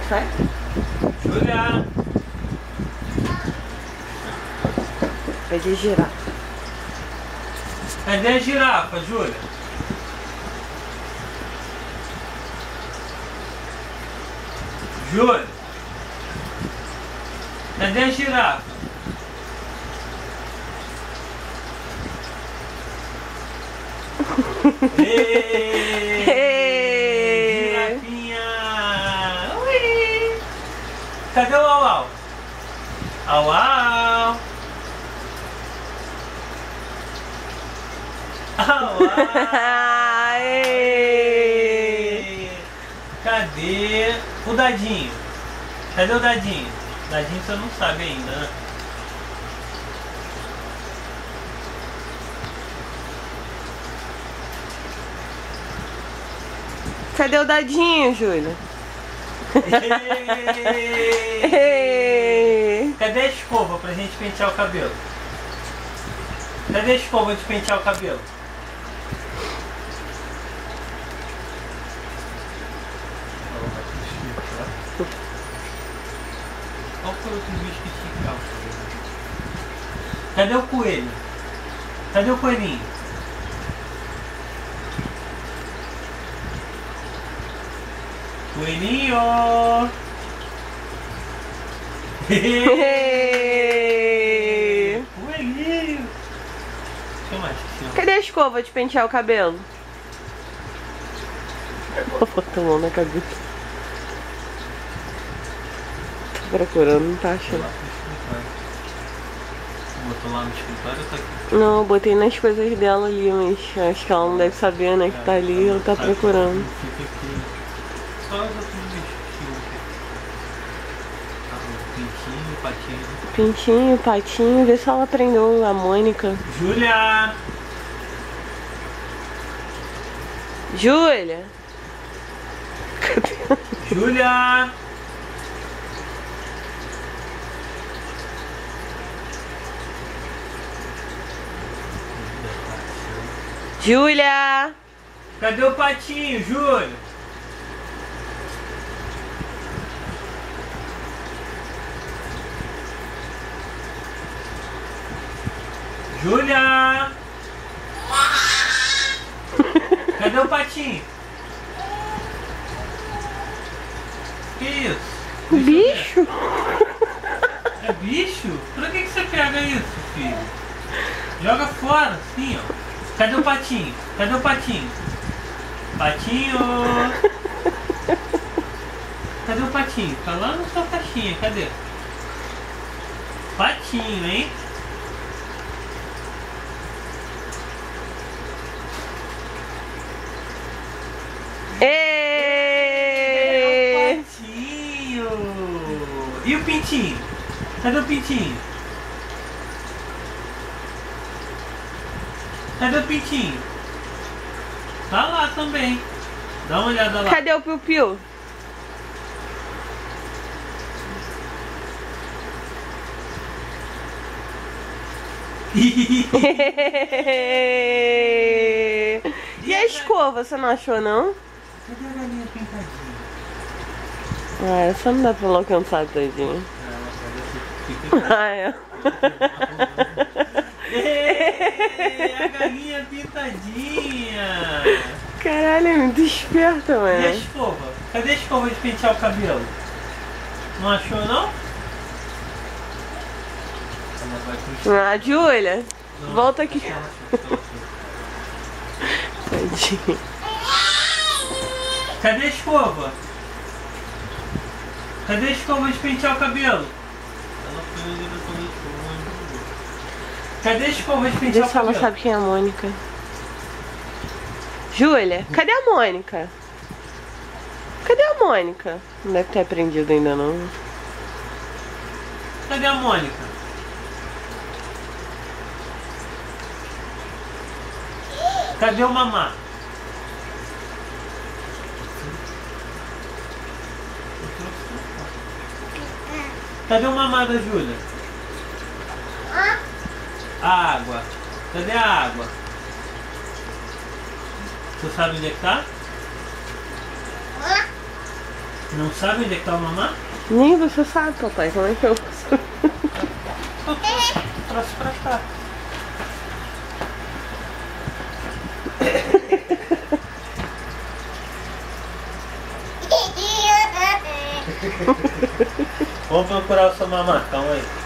Sai. Júlia! Cadê a girafa? Cadê a girafa, Júlia? Júlia! Cadê a girafa? Êêêê! Girafinha! Ui! Cadê o au-au? Au-au! Aê! Cadê o dadinho? Cadê o dadinho? Dadinho você não sabe ainda, né? Cadê o dadinho, Júlia? Cadê a escova pra gente pentear o cabelo? Cadê a escova de pentear o cabelo? Qual foi o outro bicho que tinha calça? Cadê o coelho? Cadê o coelhinho? Coelhinho! Coelhinho! O que mais que chama? Cadê a escova de pentear o cabelo? Botou a mão na cabeça. Tô procurando, não tá achando. Botou lá no escritório ou tá aqui? Não, eu botei nas coisas dela ali, mas acho que ela não deve saber, né, que tá ali, ela tá procurando. Fica aqui. Só os outros bichos que pintinho, patinho. Pintinho, patinho, vê se ela aprendeu a Mônica. Júlia! Júlia! Júlia! Júlia! Cadê o patinho, Júlia? Júlia! Cadê o patinho? Que isso? Bicho! É bicho? Pra que você pega isso, filho? Joga fora, assim, ó. Cadê o patinho? Cadê o patinho? Patinho! Cadê o patinho? Tá lá na sua caixinha, cadê? Patinho, hein? Êêêê! Patinho! E o pintinho? Cadê o pintinho? Cadê o pintinho? Tá lá também. Dá uma olhada lá. Cadê o piu-piu? E a escova, você não achou, não? Cadê a galinha pintadinha? Ah, essa não dá pra alcançar tadinho. Ah, é. A galinha pintadinha! Caralho, é muito esperta, E a mano. escova? Cadê a escova de pentear o cabelo? Não achou, não? Ela vai pro Ah, Júlia, Não, volta aqui. ela achou. Tadinho. Cadê a escova? Cadê a escova de pentear o cabelo? Ela foi diretamente pro mundo. Cadê a escova de Vê pentear o se ela cabelo? sabe quem é a Mônica. Júlia, cadê a Mônica? Cadê a Mônica? Não deve ter aprendido ainda, não. Cadê a Mônica? Cadê o mamá? Cadê o mamá da Júlia? A água. Cadê a água? Você sabe onde é que tá? Não sabe onde é que tá o mamá? Nem você sabe, papai, como é que eu faço? Trouxe pra cá. Vamos procurar o seu mamá, calma aí.